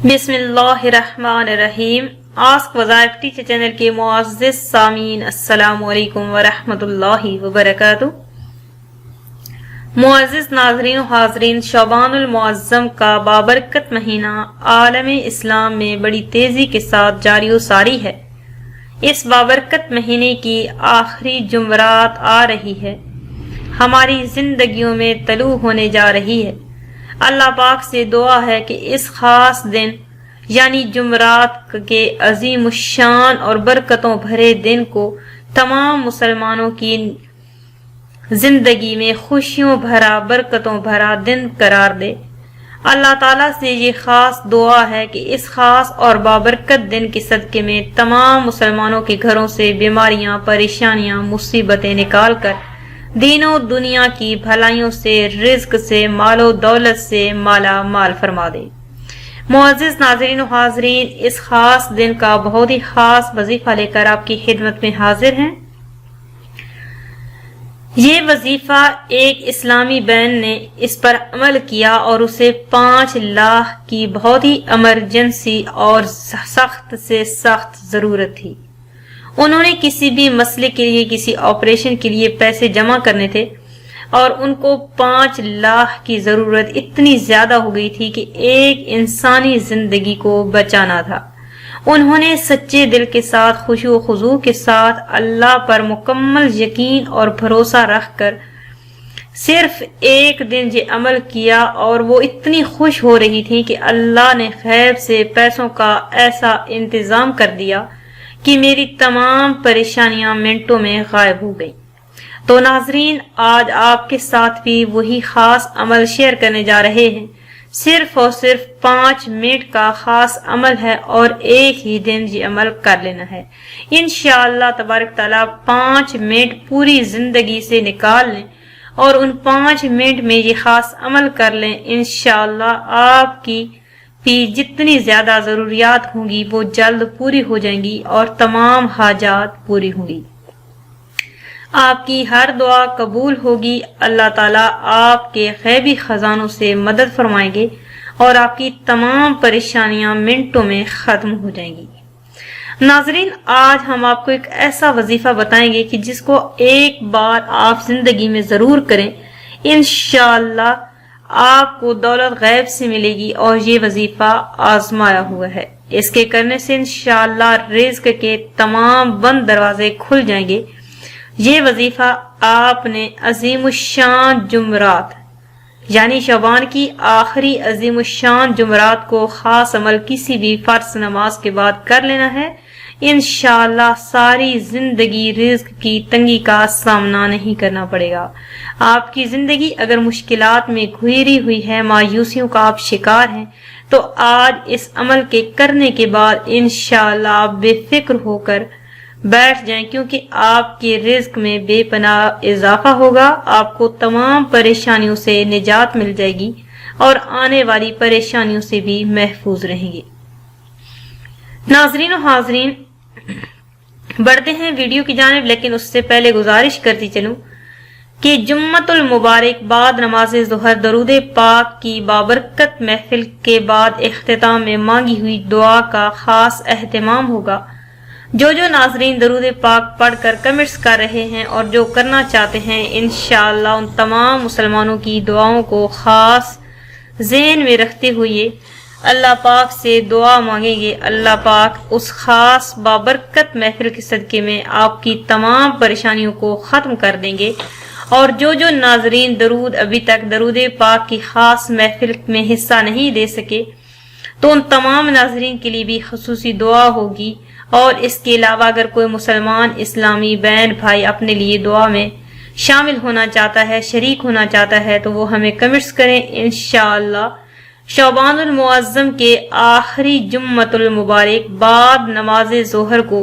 بسم اللہ الرحمن الرحیم۔ آسک وظائف ٹیچر چینل کے معزز سامعین، السلام علیکم ورحمۃ اللہ وبرکاتہ۔ معزز ناظرین و حاضرین، شعبان المعظم کا بابرکت مہینہ عالم اسلام میں بڑی تیزی کے ساتھ جاری و ساری ہے۔ اس بابرکت مہینے کی آخری جمعرات آ رہی ہے، ہماری زندگیوں میں طلوع ہونے جا رہی ہے۔ اللہ پاک سے دعا ہے کہ اس خاص دن یعنی جمعرات کے عظیم الشان اور برکتوں بھرے دن کو تمام مسلمانوں کی زندگی میں خوشیوں بھرا، برکتوں بھرا دن قرار دے۔ اللہ تعالیٰ سے یہ خاص دعا ہے کہ اس خاص اور بابرکت دن کے صدقے میں تمام مسلمانوں کے گھروں سے بیماریاں، پریشانیاں، مصیبتیں نکال کر دین و دنیا کی بھلائیوں سے، رزق سے، مال و دولت سے مالا مال فرما دے۔ معزز ناظرین و حاضرین، اس خاص دن کا بہت ہی خاص وظیفہ لے کر آپ کی خدمت میں حاضر ہیں۔ یہ وظیفہ ایک اسلامی بہن نے اس پر عمل کیا اور اسے 5 لاکھ کی بہت ہی ایمرجنسی اور سخت سے سخت ضرورت تھی۔ انہوں نے کسی بھی مسئلے کے لیے، کسی آپریشن کے لیے پیسے جمع کرنے تھے اور ان کو 5 لاکھ کی ضرورت اتنی زیادہ ہو گئی تھی کہ ایک انسانی زندگی کو بچانا تھا۔ انہوں نے سچے دل کے ساتھ، خشوع و خضوع کے ساتھ اللہ پر مکمل یقین اور بھروسہ رکھ کر صرف ایک دن یہ عمل کیا، اور وہ اتنی خوش ہو رہی تھی کہ اللہ نے غیب سے پیسوں کا ایسا انتظام کر دیا کہ میری تمام پریشانیاں منٹوں میں غائب ہو گئیں۔ تو ناظرین، آج آپ کے ساتھ بھی وہی خاص عمل شیئر کرنے جا رہے ہیں۔ صرف اور صرف 5 منٹ کا خاص عمل ہے اور ایک ہی دن یہ عمل کر لینا ہے۔ انشاءاللہ تبارک تعالیٰ 5 منٹ پوری زندگی سے نکال لیں اور ان 5 منٹ میں یہ خاص عمل کر لیں۔ انشاءاللہ آپ کی بھی جتنی زیادہ ضروریات ہوں گی وہ جلد پوری ہو جائیں گی اور تمام حاجات پوری ہوں گی۔ آپ کی ہر دعا قبول ہوگی۔ اللہ تعالیٰ آپ کے غیبی خزانوں سے مدد فرمائیں گے اور آپ کی تمام پریشانیاں منٹوں میں ختم ہو جائیں گی۔ ناظرین، آج ہم آپ کو ایک ایسا وظیفہ بتائیں گے کہ جس کو ایک بار آپ زندگی میں ضرور کریں۔ انشاءاللہ آپ کو دولت غیب سے ملے گی اور یہ وظیفہ آزمایا ہوا ہے۔ اس کے کرنے سے انشاءاللہ رزق کے تمام بند دروازے کھل جائیں گے۔ یہ وظیفہ آپ نے عظیم الشان جمعرات یعنی شعبان کی آخری عظیم الشان جمعرات کو خاص عمل کسی بھی فرض نماز کے بعد کر لینا ہے۔ انشاءاللہ ساری زندگی رزق کی تنگی کا سامنا نہیں کرنا پڑے گا۔ آپ کی زندگی اگر مشکلات میں گھری ہوئی ہے، مایوسیوں کا آپ شکار ہیں، تو آج اس عمل کے کرنے کے بعد انشاءاللہ آپ بے فکر ہو کر بیٹھ جائیں، کیونکہ آپ کے رزق میں بے پناہ اضافہ ہوگا۔ آپ کو تمام پریشانیوں سے نجات مل جائے گی اور آنے والی پریشانیوں سے بھی محفوظ رہیں گے۔ ناظرین و حاضرین، بڑھتے ہیں ویڈیو کی جانب، لیکن اس سے پہلے گزارش کرتی چلوں کہ جمعۃ المبارک بعد نماز ظہر درود پاک کی بابرکت محفل کے بعد اختتام میں مانگی ہوئی دعا کا خاص اہتمام ہوگا۔ جو ناظرین درود پاک پڑھ کر کمنٹس کر رہے ہیں اور جو کرنا چاہتے ہیں، انشاءاللہ ان تمام مسلمانوں کی دعاؤں کو خاص ذہن میں رکھتے ہوئے اللہ پاک سے دعا مانگیں گے۔ اللہ پاک اس خاص بابرکت محفل کے صدقے میں آپ کی تمام پریشانیوں کو ختم کر دیں گے۔ اور جو ناظرین ابھی تک درود پاک کی خاص محفل میں حصہ نہیں دے سکے، تو ان تمام ناظرین کے لیے بھی خصوصی دعا ہوگی۔ اور اس کے علاوہ اگر کوئی مسلمان اسلامی بہن بھائی اپنے لیے دعا میں شامل ہونا چاہتا ہے، شریک ہونا چاہتا ہے، تو وہ ہمیں کمنٹس کریں۔ انشاءاللہ شعبان المعظم کے آخری جمعۃ المبارک بعد نماز ظہر کو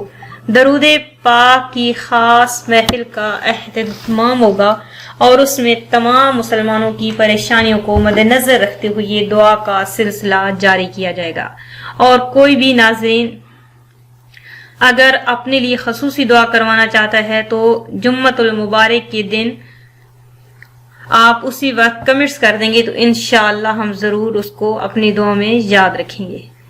درود پاک کی خاص محفل کا اہتمام ہوگا اور اس میں تمام مسلمانوں کی پریشانیوں کو مد نظر رکھتے ہوئے یہ دعا کا سلسلہ جاری کیا جائے گا۔ اور کوئی بھی ناظرین اگر اپنے لیے خصوصی دعا کروانا چاہتا ہے تو جمعۃ المبارک کے دن آپ اسی وقت کمنٹس کر دیں گے، تو انشاءاللہ ہم ضرور اس کو اپنی دعا میں یاد رکھیں گے۔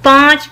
5